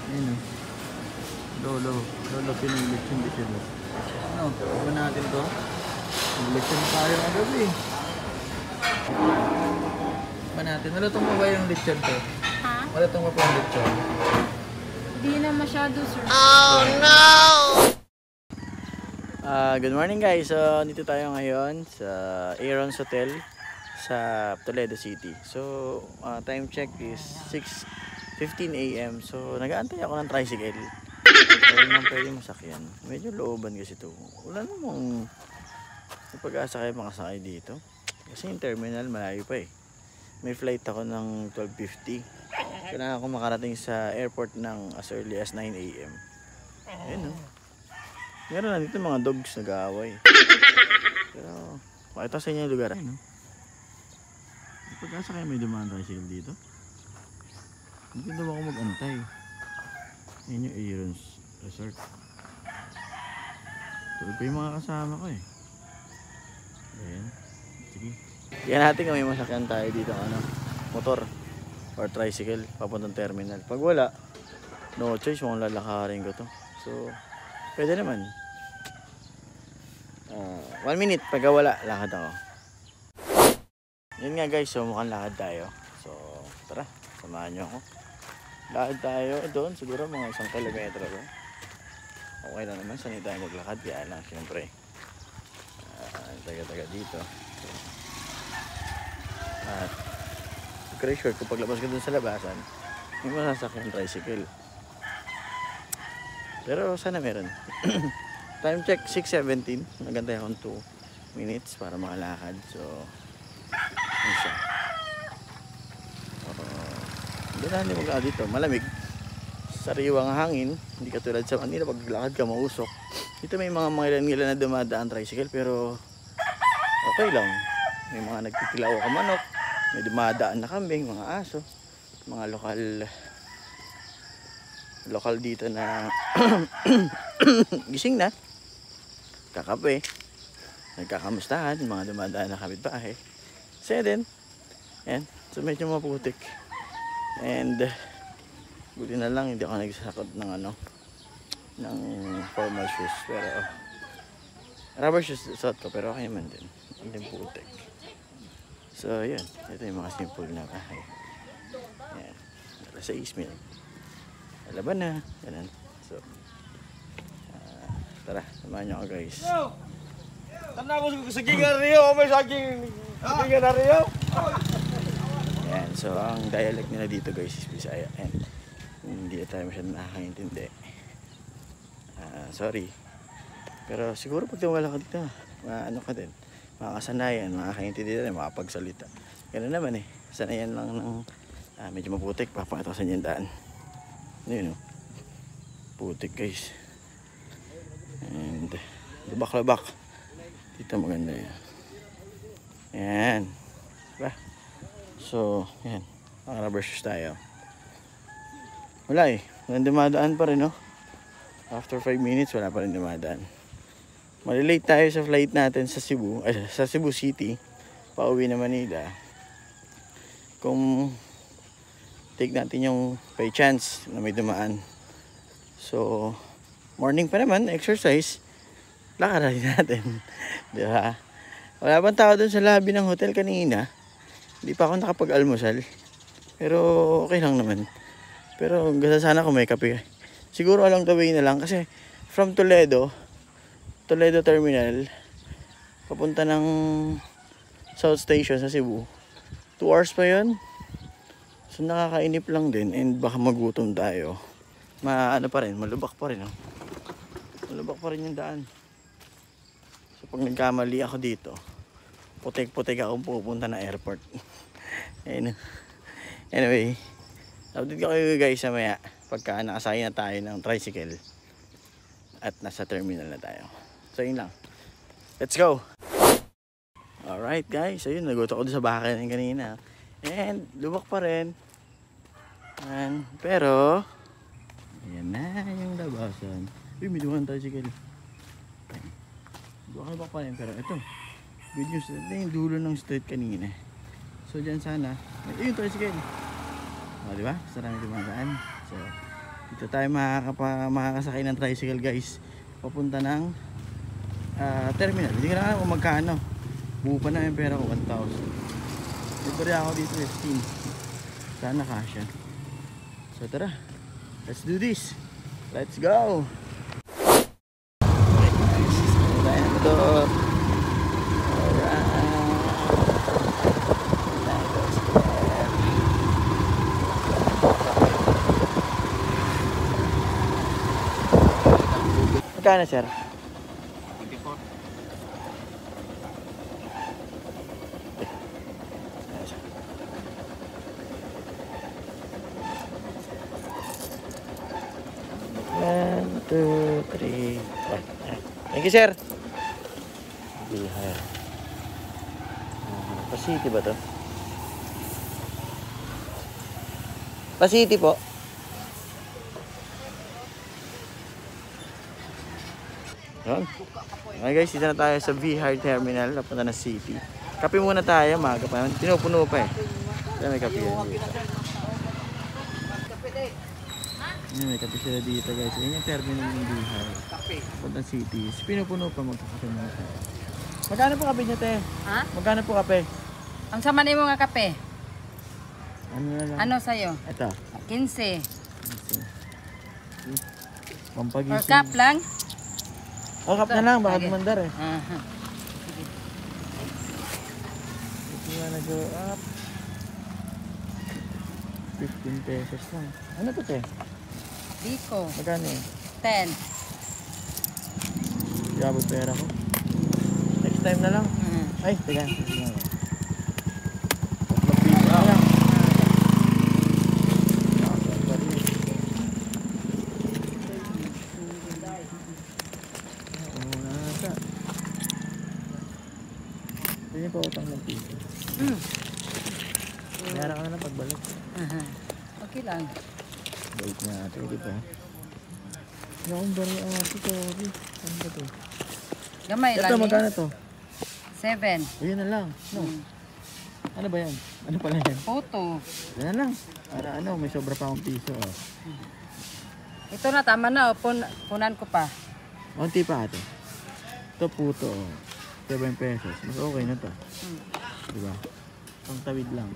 Ayun o. Lolo pinilit yung lechon. Ano, iba natin to? Lechon tayo kagabi. Iba natin. Malutong mo ba yung lechon to? Ha? Malutong mo pa yung lechon? Hindi na masyado, sir. Oh no! Good morning guys. So, dito tayo ngayon sa Aaron's Hotel sa Toledo City. So, time check is 6:15 AM. So, nag-aantay ako ng tricycle. Wala naman pwede masakyan. Medyo looban kasi ito. Wala namang pag-asa kayo makasakay dito. Kasi yung terminal malayo pa eh. May flight ako ng 12:50. Kailangan ako makarating sa airport ng as early as 9 AM. Ayun o. Meron na dito mga dogs nag-aaway. Pero, pakita sa inyo yung lugar. Ayun o. Pag-asa kayo may dumaan tricycle dito. Hindi daw ako mag-antay. Ayun yung Aaron's Resort. Tulad pa yung mga kasama ko eh. Ayan. Sige. Tingnan natin kung may masakyan tayo dito motor or tricycle papuntang terminal. Pag wala, no choice, mukhang lalakarin ko to. So, pwede naman. 1 minute, pag wala, lakad ako. Yun nga guys, so mukhang lakad tayo. So, tara, samahan nyo ako. Lakad tayo doon, siguro mga 1 kilometro ko. Okay lang naman, sanay tayo maglakad. Kaya lang, syempre. Taga-taga dito. So, at very sure kung paglabas ka dun sa labasan, may masasakyan tricycle. Pero sana meron. Time check 6:17. Nagantay akong 2 minutes para makalakad. So, ano siya? Hindi na mag dito. Malamig. Sariwang hangin. Hindi katulad sa Manila. Pag lakad ka mausok. Dito may mga ilan na dumadaan tricycle. Pero okay lang. May mga nagtitilaw ka manok. May dumadaan na kambing, mga aso, mga lokal dito na gising na, kakape, nagkakamustahan, mga dumadaan na kapitbahay. So then, yan, so medyo maputik. And buti na lang hindi ako nagsakot ng ng formal shoes, pero rubber shoes suot ko, pero okay naman din. Hindi putik. So, yun. Ito yung mga simple na bahay. Yan. Sa Ismail. Laban na. Ganun. So, tara. Samahan nyo ako guys. Tanda ko sa Gingario. May saging Gingario. Yan. So, ang dialect nila dito guys is Bisaya. And hindi tayo masyadong nakakaintindi. Sorry. Pero siguro pag tumala ka dito, ano ka din. Makakasanayan, makakaintindi din, makapagsalita. Ganun naman eh. Sanayan lang ng medyo maputik. Papakita ko sa inyo yung daan. Yun o. Putik guys. And labak-labak. Dito maganda yan. Yan. Diba? So, yan. Mga rubber shoes tayo. Wala eh. Walang dumadaan pa rin no. After 5 minutes, wala pa rin dumadaan. Malilate tayo sa flight natin sa Cebu, sa Cebu City, pauwi na Manila. Kung take natin yung by chance na may dumaan. So, morning pa naman, exercise, lakad rin natin. Diba? Wala bang tao dun sa lobby ng hotel kanina? Hindi pa ako nakapag-almusal. Pero okay lang naman. Pero ganda sana kung may kape. Siguro along the way na lang kasi from Toledo Terminal papunta ng South Station sa Cebu, 2 hours pa yun. So nakakainip lang din and baka magutom tayo. Malubak pa rin malubak pa rin yung daan. So pag nagkamali ako dito, putik-putik akong pupunta na airport. Anyway, update ko kayo guys sa maya pagka nakasakay na tayo ng tricycle at nasa terminal na tayo. So yun lang. Let's go! Alright guys, ayun, nagutok ako doon sa bakayan kanina. And lubak pa rin. Pero ayan na yung labasan. Uy, may dumaan tricycle. Lubak pa rin, pero ito good news, ito yung dulo ng street kanina. So dyan sana, ayun tricycle. Diba? Sarami dumadaan. So Dito tayo makakasakay ng tricycle guys. Papunta ng terminal. Hindi ko na alam kung magkano. Buo pa na yung pera ko, 1,000. Libre ako dito 15. Sana kasya. So tara, let's do this. Let's go. Tayo na ito. Magkano sir? 24. One, two, three, four. Thank you sir. Bihar. Pasiti ba to? Pasiti po. Yun. Okay guys, dito na tayo sa Bihar Terminal, napunta na city. Kape muna tayo, maaga pa naman. Pinupuno pa eh. Kaya may kape yan dito. May kape sila dito guys. Yan yung terminal ng Bihar. Punta city. Pinupuno pa, magkakape muna tayo. Magkano po kape niyo, te? Ha? Magkano po kape? Ang sama mo nga kape. Ano na lang? Ano sa'yo? Ito. 15. Pampagising. Or cup lang? O, cup na lang. Baka Okay. dumandar eh. Aha. Ito nga nag-go up. 15 pesos lang. Ano to, te? Biko. Magkano eh? 10. Yabot pera ko. Next time na lang. Mhm. Ay, teka. Tatlong piso na lang. Hindi pa utang ng piso. Mayara ka na lang pagbalik. Aha. Okay lang. Bait na ate, di ba? Hindi akong bari ate, sorry. Ano ba to? Gamay lang. Ito, eh. magkano to? 7. Ayun na lang. No. Ano ba yan? Ano pala yan? Puto. Yan na lang. Para ano, may sobra pa akong piso. Oh. Ito na, tama na. Punan ko pa. Unti pa ate. Ito puto. Oh. 7 pesos. Mas okay na to. Diba? Pang tawid lang.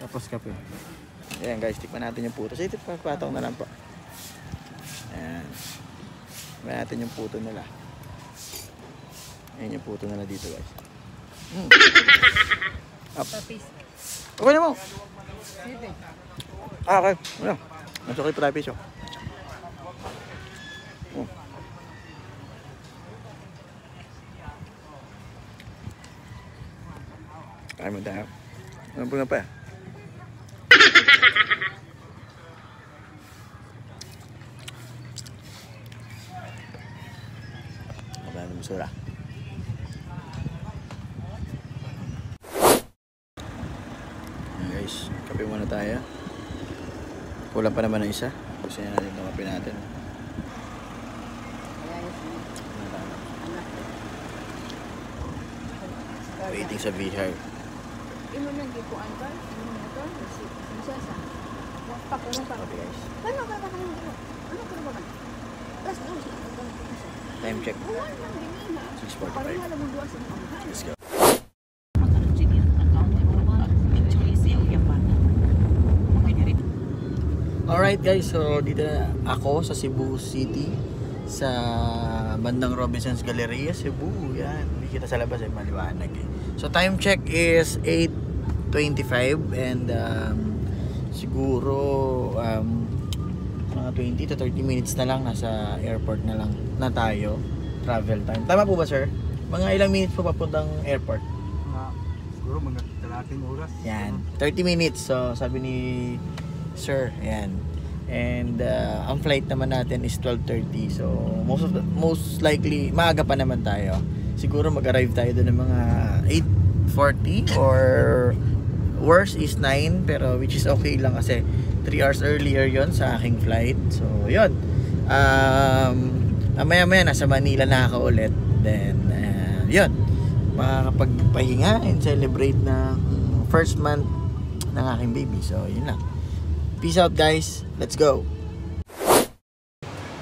Tapos kape. Ayan guys, tikman natin yung puto. Sige, patong na lang po. Ayan. Tikman natin yung puto nila. Ayan yung puto nila dito guys. Up. Tapis. Okay na mo. Sige. Ah, okay. Ano? Mas okay pa tayo piso. Kaya mo tayo. Ano po nga pa? Wala na masura. Ayan guys, kape muna tayo. Kulang pa naman ng isa. Gusto niya natin itong kape natin. Waiting sa Bihar. Imo nang gipuan ka? Imo na to? Bisa sa. Wapa ko pa. Okay guys. Ano ka ba kanang ano? Ano ka ba? Plus no si. Time check. Wala nang dinina. 6:45. Pareha lang mo duwa sa mga. Let's go. Alright guys, so dito na ako sa Cebu City sa bandang Robinsons Galleria, Cebu. Yan, hindi kita sa labas ay maliwanag eh. So time check is 8:25 and siguro mga 20 to 30 minutes na lang nasa airport na lang na tayo. Travel time. Tama po ba sir? Mga ilang minutes po papuntang airport? Siguro mga kalating oras. Yan, 30 minutes. So sabi ni Sir, ayan. And ang flight naman natin is 12:30. So most likely maaga pa naman tayo. Siguro mag-arrive tayo doon ng mga 8:40 or worst is 9, pero which is okay lang kasi 3 hours earlier yon sa aking flight. So yun. Maya-maya nasa Manila na ako ulit. Then yun. Makakapagpahinga and celebrate na first month ng aking baby. So yun lang. Peace out guys. Let's go.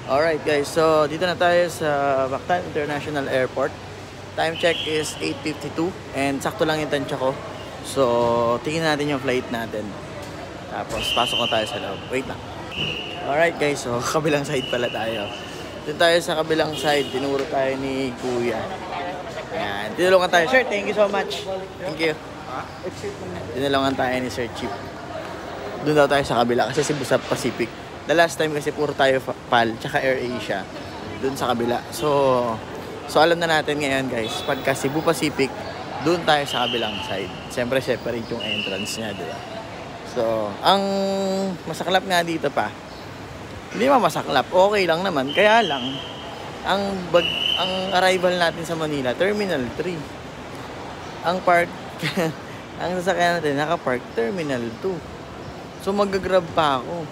Alright guys, so dito na tayo sa Mactan International Airport. Time check is 8:52 and sakto lang yung tansya ko. So, tingnan natin yung flight natin. Tapos, pasok na tayo sa loob. Wait lang. Alright guys, so kabilang side pala tayo. Dito tayo sa kabilang side, tinuro tayo ni Kuya. Ayan, tinulungan tayo. Sir, thank you so much. Thank you. Tinulungan tayo ni Sir Chip. Doon daw tayo sa kabila kasi Cebu sa Pacific. The last time kasi puro tayo PAL tsaka AirAsia doon sa kabila. So alam na natin ngayon guys, pagka Cebu Pacific, doon tayo sa kabilang side. Siyempre separate yung entrance niya, di ba? So, ang masaklap nga dito pa, hindi masaklap, okay lang naman. Kaya lang, ang arrival natin sa Manila, Terminal 3. Ang park, ang sasakyan natin, naka-park, Terminal 2. So, mag-grab pa ako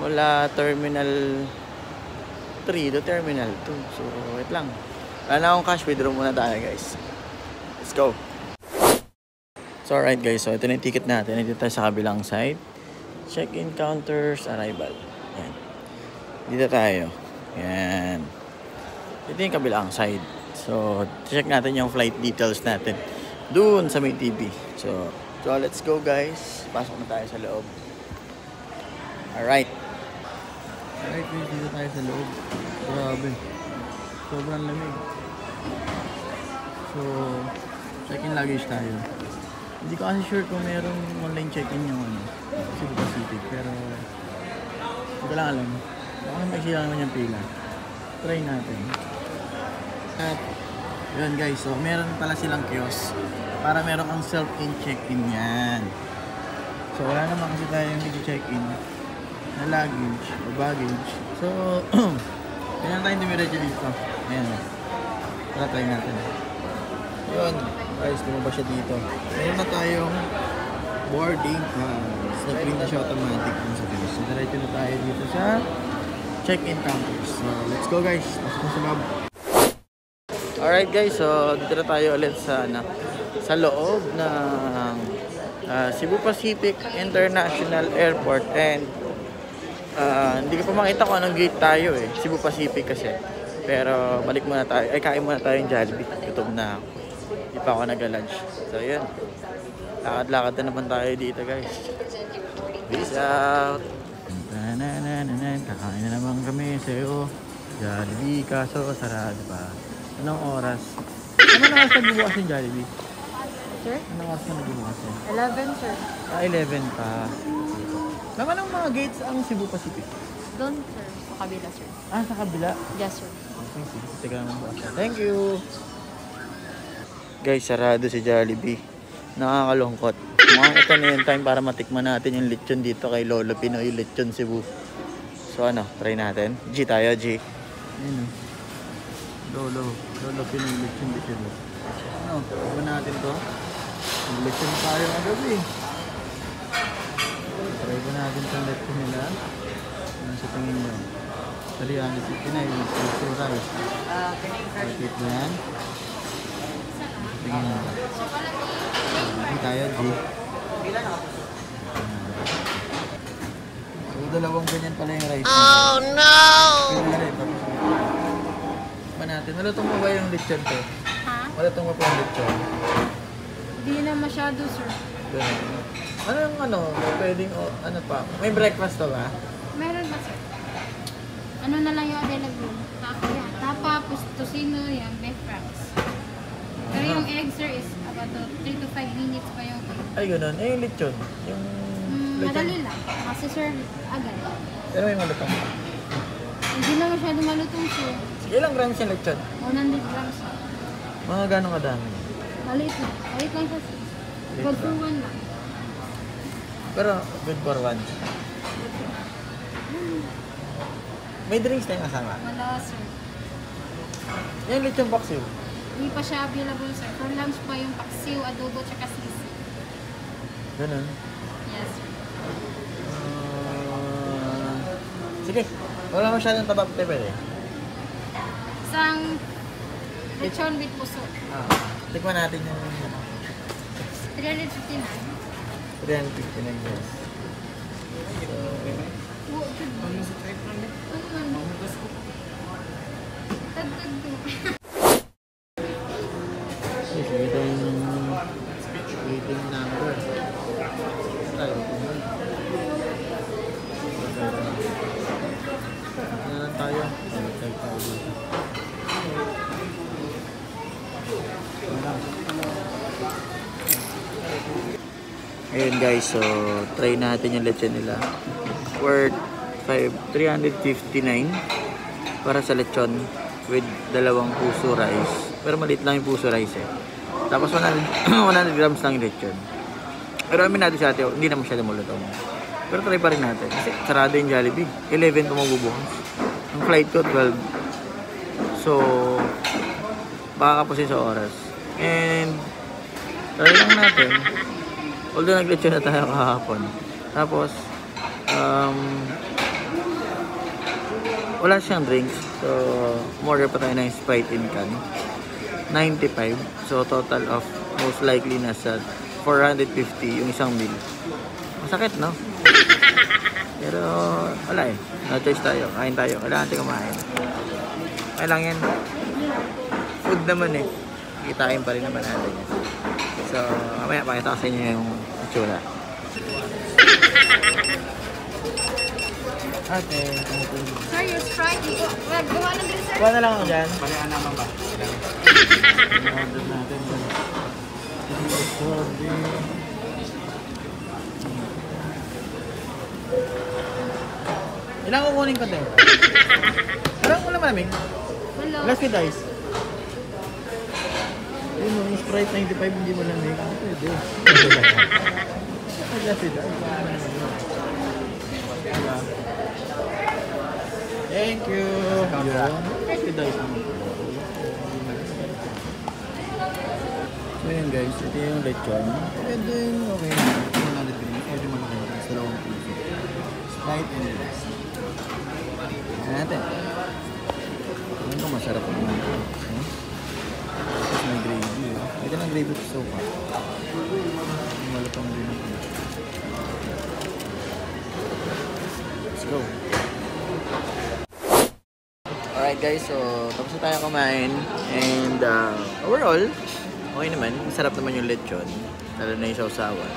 mula Terminal 3 to Terminal 2. So, wait lang. Wala na akong cash. Withdraw muna tayo, guys. Let's go. So, alright, guys. So, ito na yung ticket natin. Dito tayo sa kabilang side. Check-in counters, arrival. Yan. Dito tayo. Yan. Ito yung kabilang side. So, check natin yung flight details natin. Doon sa may TV. So, let's go, guys. Pasok na tayo sa loob. Alright. Alright guys, dito tayo sa loob. Grabe. Sobrang lamig. So, check-in luggage tayo. Hindi ko kasi sure kung merong online check-in yung Cebu Pacific. Pero, hindi ko lang alam. Baka magsila naman yung pila. Try natin. At, yun guys. So, meron pala silang kiosk. Para meron kang self-in check-in yan. So, wala naman kasi tayong check-in na luggage o baggage. So, kailangan tayong dumiretso dito. Ayan o. Try natin. Yun. Guys, lumabas siya dito. Meron na tayong boarding pass. Nag-print na siya automatic dun sa face. So, diretso na tayo dito sa check-in counters. So, let's go guys. Pasok na sa loob. Alright guys, so dito na tayo ulit sa loob ng Cebu Pacific International Airport and hindi ko pa makita kung anong gate tayo Cebu Pacific kasi. Pero balik muna tayo, kain muna tayo yung Jollibee. Gutom na ako. Hindi pa ako nag-lunch. So yun, lakad-lakad na naman tayo dito guys. Peace out. Kakain na naman kami sa'yo. Jollibee, kaso sarado pa. Anong oras? Anong oras nagbubukas yung Jollibee? Sir? Anong oras na nagbubukas yun? 11, sir. 11 pa. Naman ang mga gates ang Cebu Pacific? Doon, sir. Sa kabila, sir. Sa kabila? Yes, sir. Okay, sige. Teka naman bukas. Thank you! Guys, sarado si Jollibee. Nakakalungkot. Mukhang ito na yung time para matikman natin yung lechon dito kay Lolo Pinoy Lechon Cebu. So try natin. G tayo, G. Ayun Lolo Pinoy Lechon Cebu. Ano natin to? Lechon tayo ng gabi. Try ba natin itong lechon nila? Ano sa tingin nyo? Salihan, si Pinay, Lechon rice. Pakit mo yan. Tingin mo. G tayo, G. So, dalawang ganyan pala yung rice. Oh no! Pwede rin, tapos ba natin? Malutong pa ba yung lechon to? Ha? Malutong pa ba yung lechon? Hindi na masyado, sir. Ano yung pwedeng, ano pa? May breakfast to ba? Meron ba, sir? Ano na lang yung available? Tapa, tocino, yan, beef franks. Pero yung egg, sir, is about 3 to 5 minutes pa yung egg. Ay, ganun. Eh, yung lechon. Yung lechon. Madali lang. Kasi, sir, agad. Pero may malutong pa. Hindi na masyado malutong, sir. Sige, ilang grams yung lechon? 100 grams, sir. Mga gano'ng kadami? Maliit lang. Maliit lang siya, sir. Good for one lang. Pero, good for one. May drinks tayong kasama. Wala, sir. Yung lechon paksiw. Hindi pa siya available, sir. For lunch pa yung paksiw, adobo, tsaka sisi. Ganun. Yes, sir. Sige, wala masyadong tabak pwede. Isang lechon with puso. Tikman natin yung 359. 359 years. So, Oo, good. Ano? Dagdag ko. Sige tayong waiting number. Tayo. Ano tayo? Ayun guys, so try natin yung lechon nila. Worth 359 para sa lechon with dalawang puso rice. Pero maliit lang yung puso rice eh. Tapos 100 grams lang yung lechon. Pero amin natin sa ate, hindi na masyado mulutong. Pero try pa rin natin. Kasi sarado yung Jollibee. 11 ito magbubukas. Ang flight ko 12. So, baka kapusin sa oras. And, try lang natin. Although nag-lechon na tayo kahapon. Tapos, wala siyang drinks. So, order pa tayo ng Sprite in can. 95. So, total of most likely nasa 450 yung isang meal. Masakit, no? Pero, wala eh. No choice tayo. Kain tayo. Kailangan natin kumain. Kaya lang yan. Food naman eh. Kitain pa rin naman natin yan. So, mamaya pakita ko sa inyo yung itsura. Ate, Sir, your Sprite. Gawa na din, sir. kuha na lang ako dyan. Palihan naman ba? Order natin. Ilang kukunin ko tayo? Parang wala malamig. Hello. Last with ice. Ayun, yung Sprite 95 hindi malamig. Pwede. Last with ice. Thank you. Last with ice naman. So yun guys, ito yung lechon. Pwede yung okay na. Pwede maganda. Sa lawang puso. Sprite and ice. Natin. Ano ito masarap naman. Tapos may gravy. Ito ng gravy sa sopa. Malapang din ako. Let's go. Alright guys, so tapos na tayo kumain. And overall, okay naman. Masarap naman yung lechon. Lalo na yung sausawan.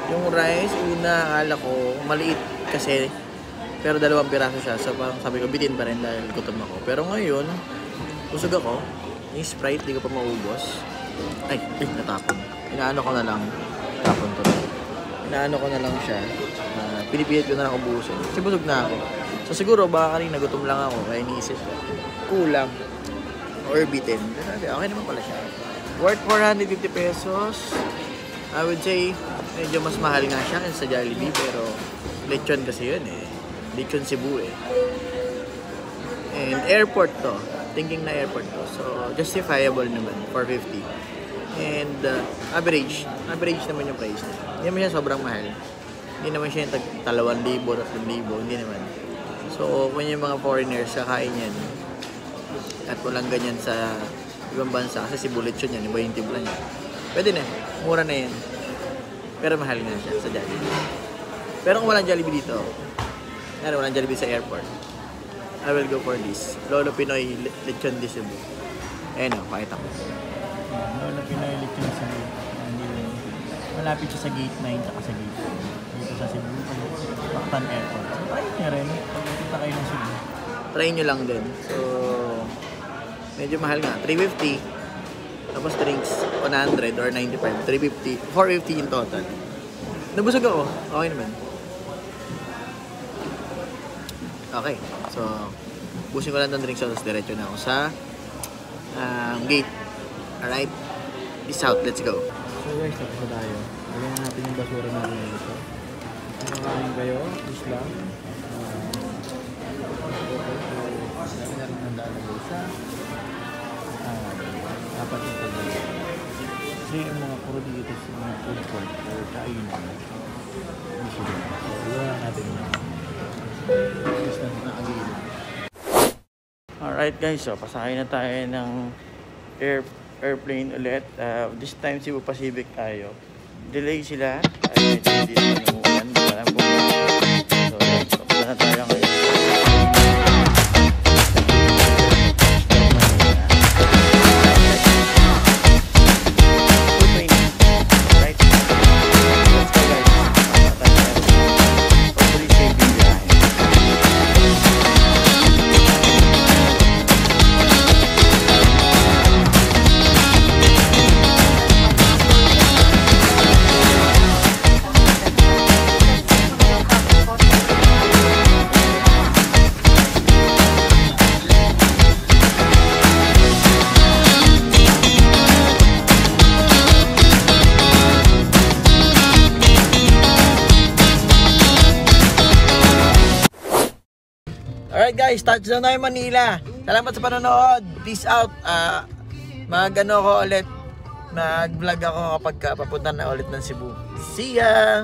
Yung rice, una akala ko maliit kasi pero 2 piraso siya. So parang sabi ko bitin pa rin dahil gutom ako. Pero ngayon, busog ako. Yung Sprite, di ko pa maubos. Ay, natapon. Inaano ko na lang. Tapon to. Inaano ko na lang siya. Pinipilit ko na lang ubusin. Kasi busog na ako. So siguro baka kanina gutom lang ako. Kaya iniisip ko, kulang. Or bitin. Pero okay naman pala siya. Worth 450 pesos. I would say, medyo mas mahal nga siya kaysa sa Jollibee. Pero lechon kasi yun eh. Lechon Cebu eh. And airport to. Thinking na airport to. So, justifiable naman. 450. And average. Average naman yung price niya. Hindi naman siya sobrang mahal. Hindi naman siya yung 2,000, 3,000. Hindi naman. So, kung yung mga foreigners kakain yan at walang ganyan sa ibang bansa kasi Cebu lechon yan. Iba yung timpla niya. Pwede na. Mura na yan. Pero mahal nga siya sa Jollibee. Pero kung walang Jollibee dito, walang Jollibee sa airport, I will go for this. Lolo Pinoy Lechon de Cebu. Ayan o, pakita ko. Lolo Pinoy Lechon de Cebu. Malapit siya sa gate 9 at sa gate 10. Dito sa Cebu, Pactan Airport. So, try nyo rin. Pagkakita kayo ng Cebu. Try nyo lang din. So, medyo mahal nga. 350. Tapos drinks, 100 or 95. 350. 450 in total. Nabusog ako. Okay naman. Okay, so busin ko lang ng drinks tapos diretso na ako sa gate. Alright, peace out, let's go. So guys, tapos na tayo. Lagyan na natin yung basura natin dito. Ano kain kayo? Please lang. Lagyan na rin ng lalagay sa dapat yung paglalagay. Kasi yung mga puro dito sa mga food court or kainan. So, lagyan natin yun. Alright guys, so pasakay na tayo ng airplane ulit. This time Cebu Pacific tayo. Delay sila. Ay, hindi naman namuulan. Hindi alam kung so, papunta na tayo ngayon. Alright guys, touchdown na yung Manila. Salamat sa panonood. Peace out. Mag-vlog ako kapag papunta na ulit ng Cebu. See ya!